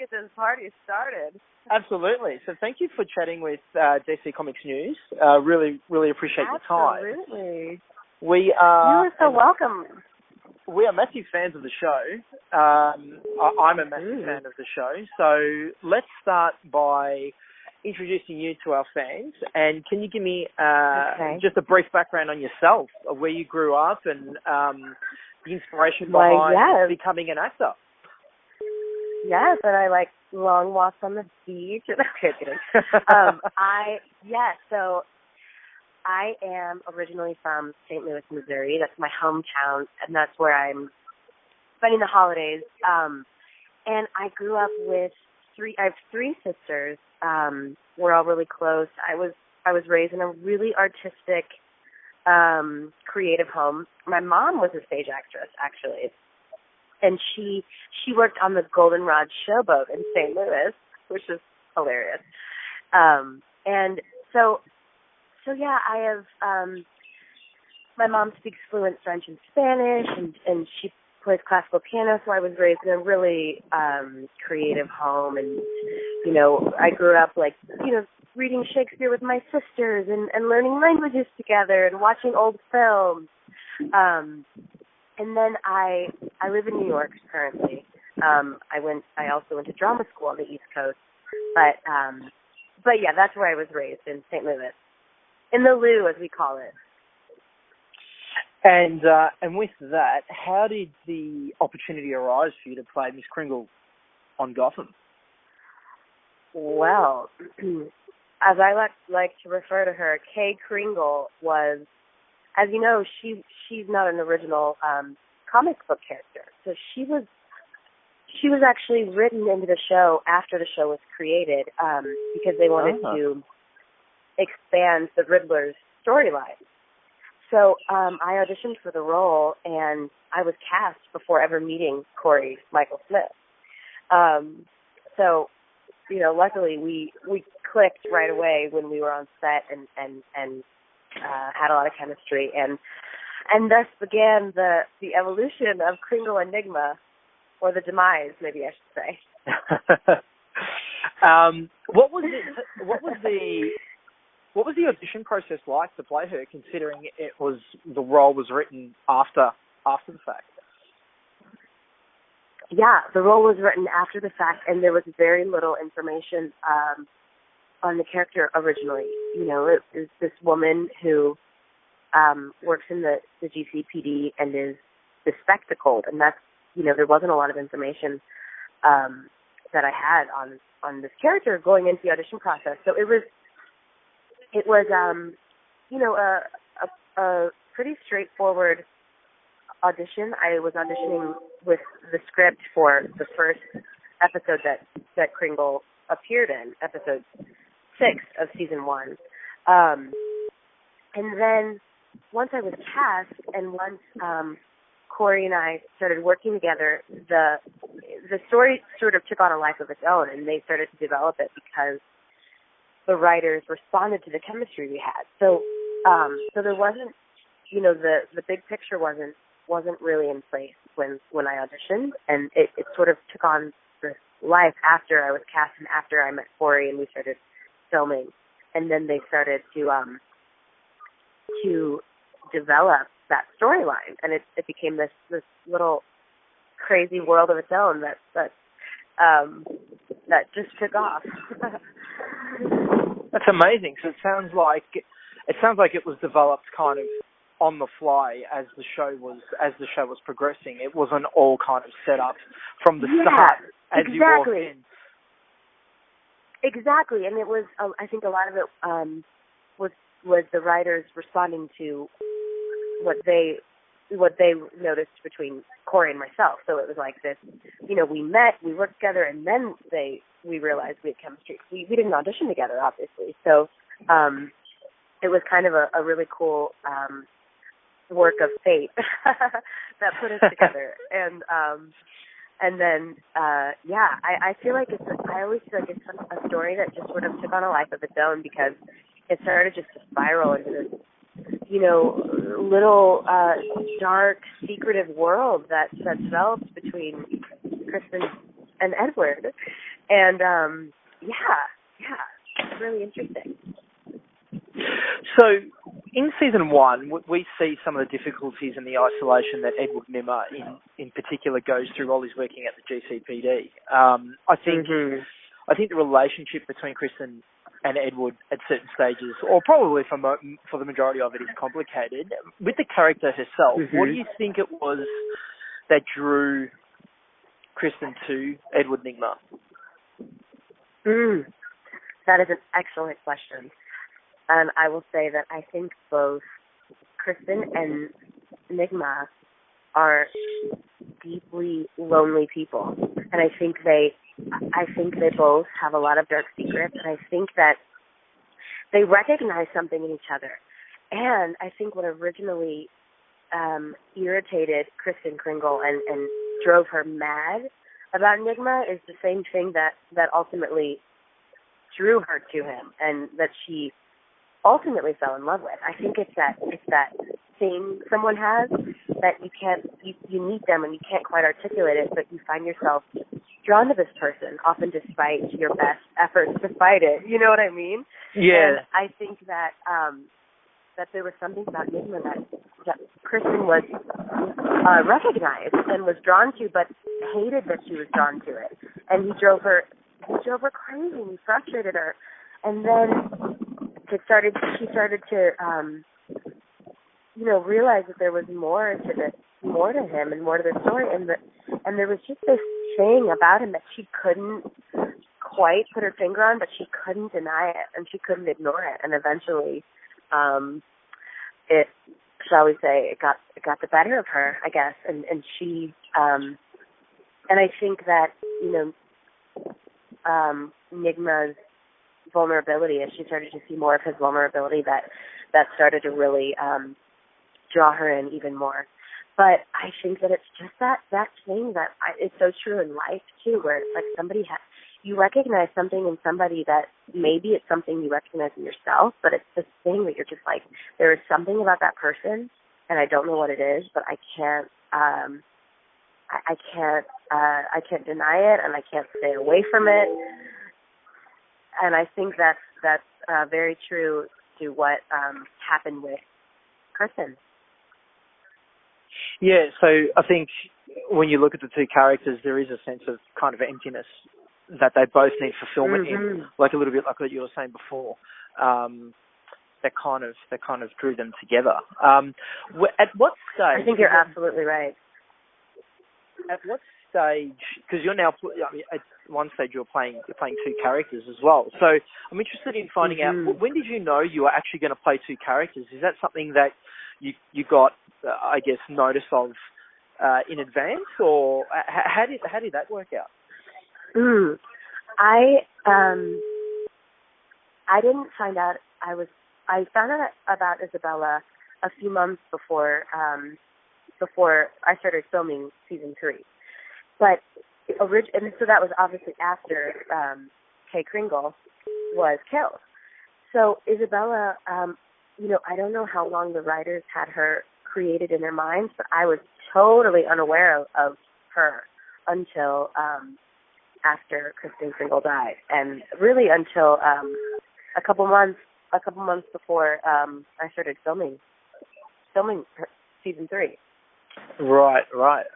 get this party started. Absolutely. So thank you for chatting with DC Comics News. Really, really appreciate your time. Absolutely. You are so welcome. We are massive fans of the show. I'm a massive fan of the show. So let's start by introducing you to our fans. And can you give me just a brief background on yourself, of where you grew up and the inspiration behind becoming an actor? Yes, and I like long walks on the beach. Okay, kidding. So I am originally from St. Louis, Missouri. That's my hometown, and that's where I'm spending the holidays. And I grew up with I have three sisters. We're all really close. I was raised in a really artistic, creative home. My mom was a stage actress, actually. And she worked on the Goldenrod Showboat in St. Louis, which is hilarious. And so I have, my mom speaks fluent French and Spanish, and she plays classical piano, so I was raised in a really creative home. And, I grew up, reading Shakespeare with my sisters and learning languages together and watching old films. And then I live in New York currently. I also went to drama school on the East Coast, but yeah, that's where I was raised, in St. Louis, in the Lou, as we call it. And with that, how did the opportunity arise for you to play Miss Kringle on Gotham? Well, as I like to refer to her, Kay Kringle was, as you know, she's not an original comic book character. So she was actually written into the show after the show was created, because they wanted to expand the Riddler's storyline. So I auditioned for the role, and I was cast before ever meeting Corey Michael Smith. So, luckily we clicked right away when we were on set and had a lot of chemistry, and thus began the evolution of Kringle Enigma, or the demise, maybe I should say. What was the audition process like to play her, considering the role was written after the fact? Yeah, the role was written after the fact, and there was very little information on the character originally. It was this woman who works in the GCPD and is bespectacled, and that's, there wasn't a lot of information that I had on this character going into the audition process. So it was a pretty straightforward audition. I was auditioning with the script for the first episode that Kringle appeared in, episode 6 of season 1. And then once I was cast, and once Corey and I started working together, the story sort of took on a life of its own, and they started to develop it because the writers responded to the chemistry we had. So there wasn't, the big picture wasn't really in place when I auditioned, and it sort of took on this life after I was cast and after I met Corey and we started filming, and then they started to develop that storyline, and it became this little crazy world of its own that just took off. That's amazing. So it sounds like it was developed kind of on the fly as the show was progressing. It wasn't all kind of set up from the start as you walked in. Exactly, and it was. I think a lot of it was the writers responding to what they noticed between Corey and myself. So it was like this. We met, we worked together, and then we realized we had chemistry. We didn't audition together, obviously. So it was kind of a really cool work of fate that put us together. And then I feel like I always feel like it's a story that just sort of took on a life of its own, because it started just to spiral into this, little dark, secretive world that developed between Kristen and Edward. And yeah, it's really interesting. So, in season 1, we see some of the difficulties and the isolation that Edward Nimmer, in particular, goes through while he's working at the GCPD. I think the relationship between Kristen and Edward at certain stages, or probably for the majority of it, is complicated. With the character herself, what do you think it was that drew Kristen to Edward Nimmer? That is an excellent question. And I will say that I think both Kristen and Nigma are deeply lonely people. And I think they both have a lot of dark secrets, and I think that they recognize something in each other. And I think what originally irritated Kristen Kringle and drove her mad about Nigma is the same thing that ultimately drew her to him, and that she ultimately fell in love with. I think it's that thing someone has that you meet them and you can't quite articulate it, but you find yourself drawn to this person, often despite your best efforts to fight it. You know what I mean? Yeah. And I think that that there was something about Nigma that Kristen was recognized and was drawn to, but hated that she was drawn to it. And he drove her crazy. He frustrated her, and then she started to realize that there was more to him and more to the story, and there was just this thing about him that she couldn't quite put her finger on, but she couldn't deny it and she couldn't ignore it, and eventually it got the better of her, I guess, and she and I think that Nigma's vulnerability, as she started to see more of his vulnerability, that started to really draw her in even more. But I think that it's just that thing that it's so true in life too, where it's like you recognize something in somebody that maybe it's something you recognize in yourself, but it's this thing that you're just like, there is something about that person, and I don't know what it is, but I can't deny it, and I can't stay away from it. And I think that's very true to what happened with Kristen. Yeah, so I think when you look at the two characters, there is a sense of kind of emptiness that they both need fulfillment in, like a little bit like what you were saying before. That kind of drew them together. At what stage? I think you're absolutely right. At what stage? Because you're now, at one stage you're playing two characters as well. So I'm interested in finding out, when did you know you were actually going to play two characters? Is that something that you got, I guess, notice of in advance, or how did that work out? I didn't find out. I found out about Isabella a few months before I started filming season 3. But and so that was obviously after Kay Kringle was killed. So Isabella, I don't know how long the writers had her created in their minds, but I was totally unaware of her until after Kristen Kringle died, and really until a couple months before I started filming season 3. Right.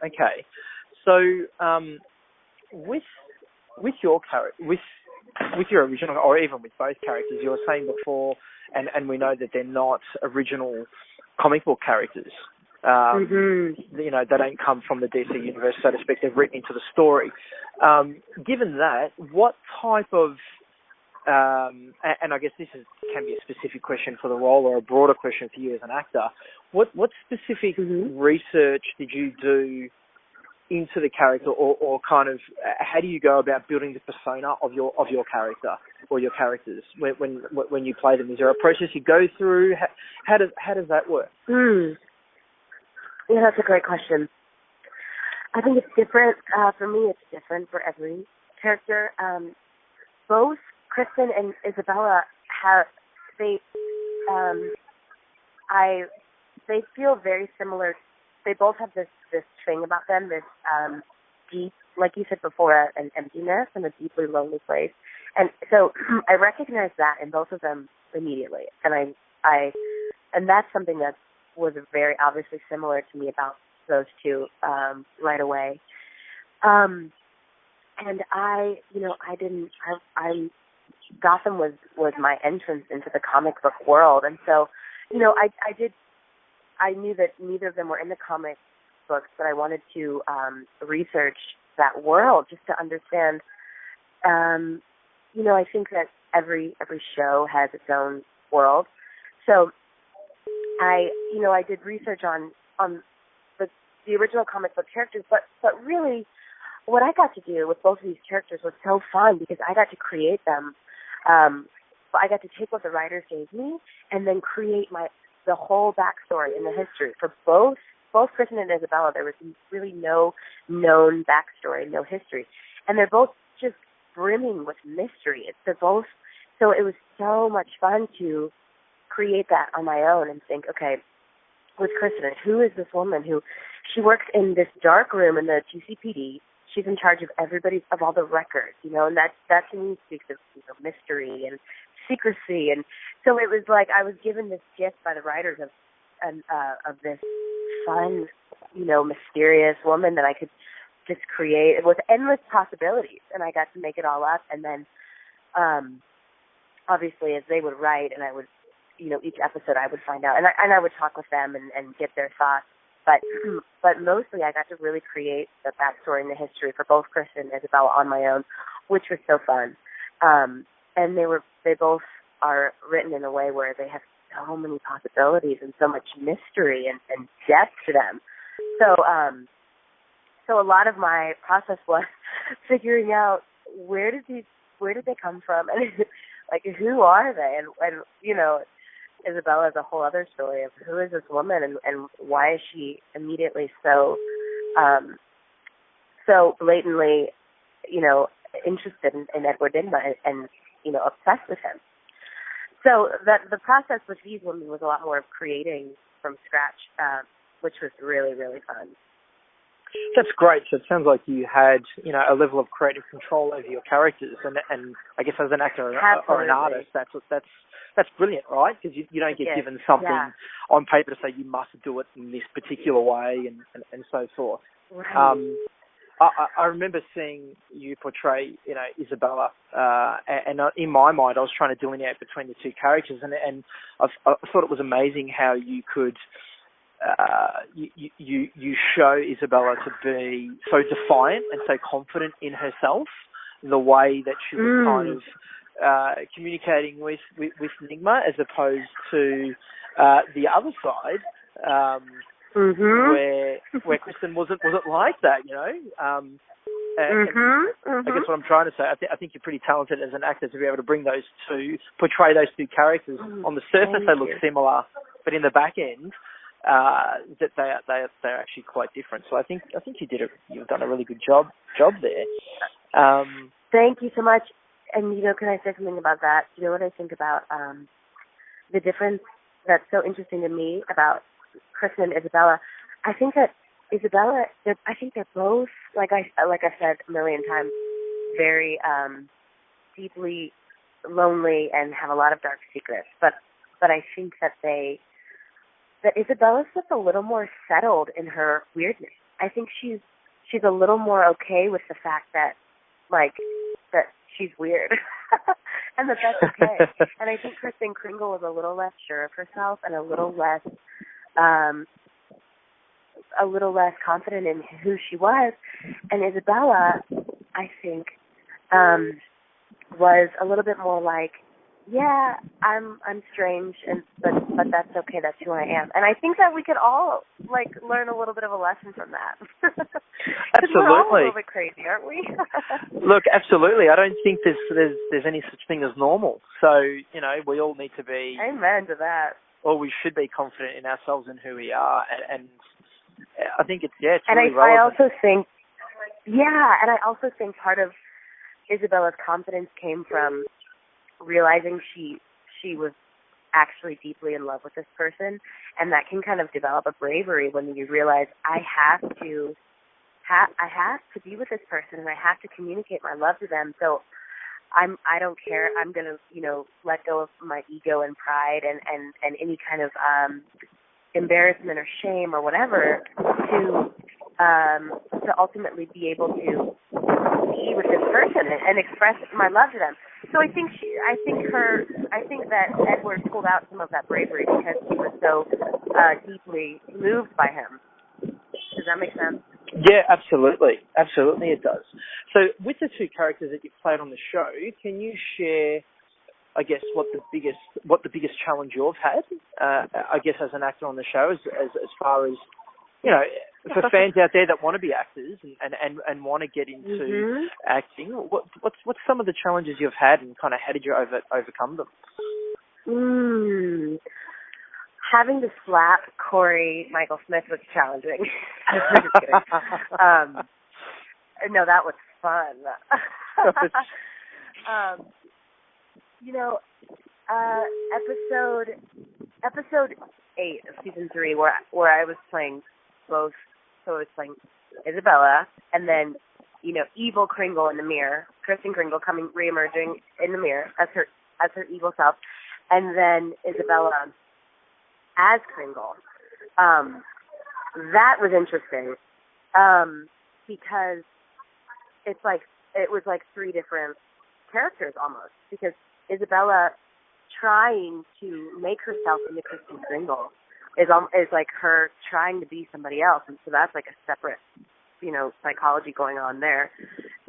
Okay. So, with your character, with your original, or even with both characters, you were saying before, and we know that they're not original comic book characters. They don't come from the DC universe, so to speak. They're written into the story. Given that, what type of and I guess this can be a specific question for the role or a broader question for you as an actor. What specific research did you do into the character, or kind of how do you go about building the persona of your character or your characters when you play them? Is there a process you go through? How does that work? Yeah, that's a great question. I think it's different. For me, it's different for every character. Both Kristen and Isabella they feel very similar. They both have this thing about them, this deep like you said before, an emptiness and a deeply lonely place. And so I recognized that in both of them immediately. And and that's something that was very obviously similar to me about those two right away. And Gotham was my entrance into the comic book world. And so, I knew that neither of them were in the comic books, but I wanted to research that world just to understand. I think that every show has its own world. So I did research on the original comic book characters, but really what I got to do with both of these characters was so fun because I got to create them. I got to take what the writers gave me and then create the whole backstory and the history for both Kristen and Isabella. There was really no known backstory, no history, and they're both just brimming with mystery. So it was so much fun to create that on my own and think, okay, with Kristen, who is this woman who she works in this dark room in the GCPD. She's in charge of all the records, and that to me speaks of mystery and secrecy. And so it was like I was given this gift by the writers of this fun, mysterious woman that I could just create with endless possibilities, and I got to make it all up. And then, obviously, as they would write, and I would, each episode I would find out, and I would talk with them and get their thoughts. But mostly I got to really create the backstory and the history for both Kristen and Isabella on my own, which was so fun. And they both are written in a way where they have so many possibilities and so much mystery and depth to them. So a lot of my process was figuring out where did they come from, and like who are they, and Isabella is a whole other story of who is this woman and why is she immediately so blatantly, interested in Edward Nygma and obsessed with him. So that the process with these women was a lot more of creating from scratch, which was really, really fun. That's great. So it sounds like you had, a level of creative control over your characters, and I guess as an actor or an artist, that's brilliant, right? Because you don't get given something on paper to say you must do it in this particular way and so forth. Right. I remember seeing you portray, Isabella, and in my mind, I was trying to delineate between the two characters, and I thought it was amazing how you could. You show Isabella to be so defiant and so confident in herself, the way that she was kind of communicating with Nygma, as opposed to the other side, where Kristen wasn't like that, and I guess what I'm trying to say, I think you're pretty talented as an actor to be able to portray those two characters. On the surface, they look similar, but in the back end, that they're actually quite different. So I think you've done a really good job there. Thank you so much. And can I say something about that? What I think about the difference that's so interesting to me about Kristen and Isabella? I think that Isabella, I think they're both, like I said a million times, very deeply lonely and have a lot of dark secrets. But I think that Isabella's just a little more settled in her weirdness. I think she's a little more okay with the fact that she's weird and that's okay. And I think Kristen Kringle was a little less sure of herself and a little less confident in who she was. And Isabella, I think, was a little bit more like, yeah, I'm strange, but that's okay. That's who I am. And I think that we could all learn a little bit of a lesson from that. Absolutely, we're all a little bit crazy, aren't we? Look, absolutely. I don't think there's any such thing as normal. So we all need to be. Amen to that. Or we should be confident in ourselves and who we are, and I think it's really relevant. I also think part of Isabella's confidence came from realizing she was actually deeply in love with this person, and that can kind of develop a bravery when you realize I have to I have to be with this person and I have to communicate my love to them. So I don't care. I'm going to, let go of my ego and pride and any kind of embarrassment or shame or whatever to ultimately be able to be with this person and express my love to them. So I think that Edward pulled out some of that bravery because he was so deeply moved by him. Does that make sense? Yeah, absolutely. Absolutely it does. So with the two characters that you've played on the show, can you share, I guess, what the biggest challenge you've had, I guess, as an actor on the show, as far as, for fans out there that want to be actors and want to get into acting, what's some of the challenges you've had and kind of how did you overcome them? Having to slap Corey Michael Smith was challenging. I'm just kidding. No, that was fun. Episode 8 of season 3, where I was playing both. So I was playing Isabella, and then evil Kringle in the mirror, Kristen Kringle reemerging in the mirror as her evil self, and then Isabella as Kringle. That was interesting because it was like 3 different characters almost, because Isabella trying to make herself into Kristen Kringle is like her trying to be somebody else, and so that's like a separate psychology going on there,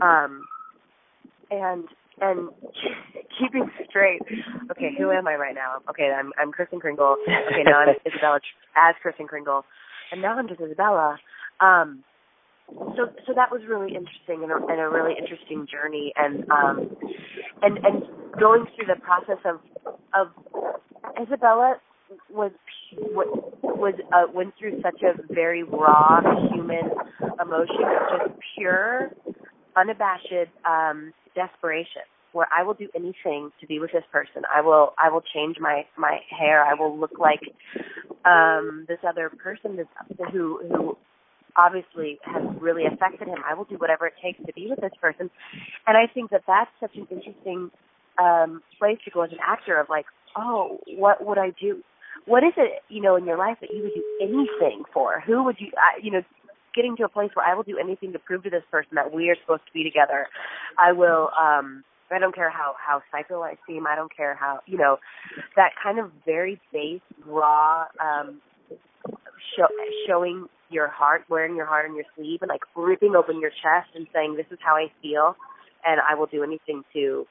and keeping straight. Okay, who am I right now? Okay, I'm Kristen Kringle. Okay, now I'm Isabella as Kristen Kringle, and now I'm just Isabella. So that was really interesting and a really interesting journey, and going through the process of Isabella went through such a very raw human emotion of just pure, unabashed desperation, where I will do anything to be with this person. I will change my hair. I will look like this other person who obviously has really affected him. I will do whatever it takes to be with this person. And I think that that's such an interesting place to go as an actor of like, oh, what would I do? What is it, in your life that you would do anything for? Who would you, getting to a place where I will do anything to prove to this person that we are supposed to be together. I will, I don't care how psycho I seem. I don't care how, that kind of very base, raw, showing your heart, wearing your heart on your sleeve and like ripping open your chest and saying, this is how I feel, and I will do anything to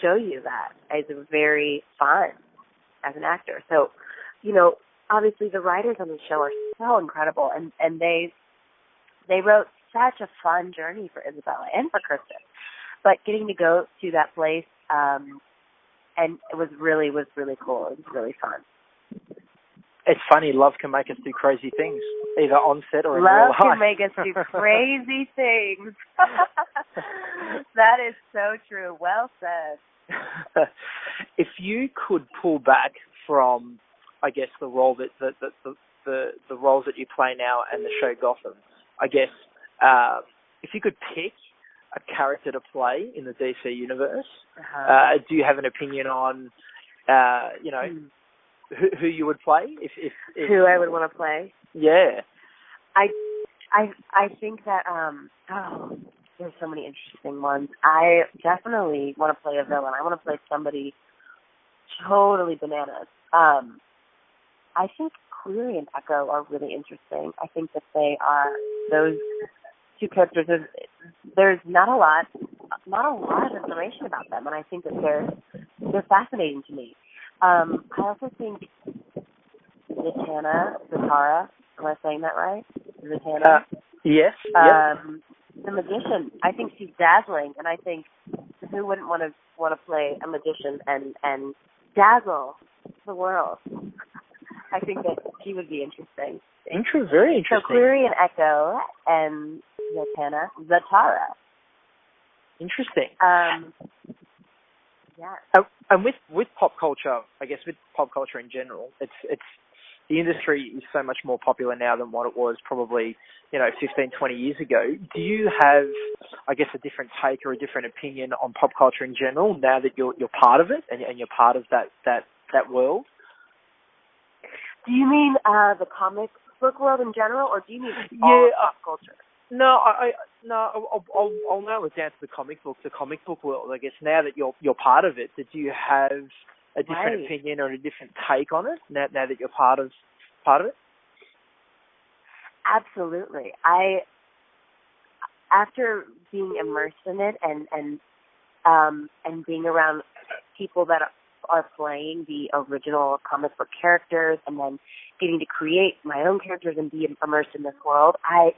show you that is very fun as an actor. So, obviously the writers on the show are so incredible, and they wrote such a fun journey for Isabella and for Kristen. But getting to go to that place, and it was really cool. It was really fun. It's funny, love can make us do crazy things, either on set or in real life. Love can make us do crazy things. That is so true. Well said. If you could pull back from, I guess, the role that the roles that you play now and the show Gotham, I guess, if you could pick a character to play in the DC universe, do you have an opinion on, who you would play? If who I would want to play? Yeah. I think that there's so many interesting ones. I definitely want to play a villain. I want to play somebody totally bananas. I think Query and Echo are really interesting. I think that they are those two characters. There's not a lot of information about them, and I think that they're fascinating to me. I also think Zatara, am I saying that right? Zatanna? Yes. The magician. I think she's dazzling, and I think who wouldn't want to play a magician and dazzle the world? I think that she would be interesting. Very interesting. So Query and Echo and Zatara. Interesting. Yeah. And with pop culture, I guess with pop culture in general, it's the industry is so much more popular now than what it was probably, 15, 20 years ago. Do you have, I guess, a different take or a different opinion on pop culture in general now that you're part of it and you're part of that world? Do you mean the comic book world in general, or do you mean all of pop culture? No, I'll nail it down to the comic book world. I guess now that you're part of it, do you have a different opinion or a different take on it now that you're part of it? Absolutely. After being immersed in it and being around people that are playing the original comic book characters, and then getting to create my own characters and be immersed in this world, I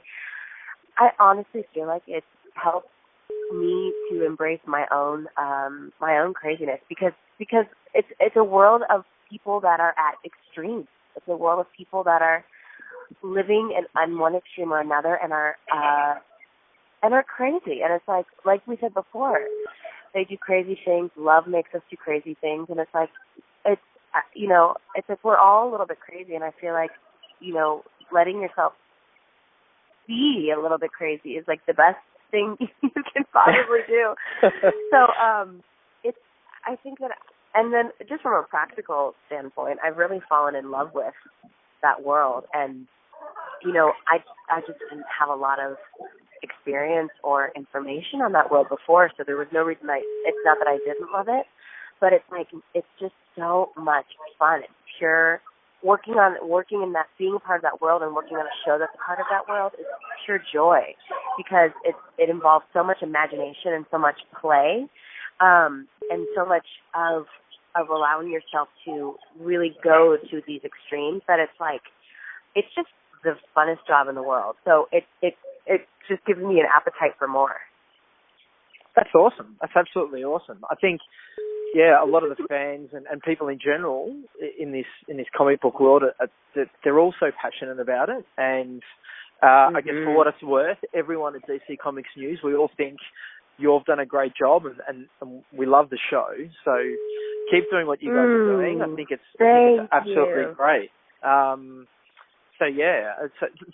honestly feel like it's helped me to embrace my own craziness because it's a world of people that are at extremes. It's a world of people that are living in one extreme or another and are crazy. And it's like we said before, they do crazy things. Love makes us do crazy things, and it's like we're all a little bit crazy. And I feel like letting yourself be a little bit crazy is like the best thing you can possibly do. So I think that, and then just from a practical standpoint, I've really fallen in love with that world. And I just didn't have a lot of experience or information on that world before, so there was no reason it's not that I didn't love it, but it's just so much fun. It's pure working in that, being a part of that world and working on a show that's a part of that world is pure joy, because it involves so much imagination and so much play, and so much of allowing yourself to really go to these extremes that it's just the funnest job in the world. So it just gives me an appetite for more. That's awesome. That's absolutely awesome. I think, a lot of the fans and people in general in this comic book world, they're all so passionate about it. And I guess for what it's worth, everyone at DC Comics News, we all think you've done a great job, and we love the show. So keep doing what you guys are doing. I think it's absolutely great. So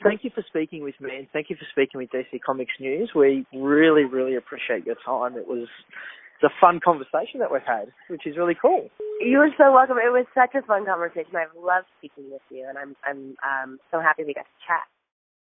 thank you for speaking with me, and thank you for speaking with DC Comics News. We really, really appreciate your time. It's a fun conversation that we've had, which is really cool. You were so welcome. It was such a fun conversation. I've loved speaking with you, and I'm so happy we got to chat.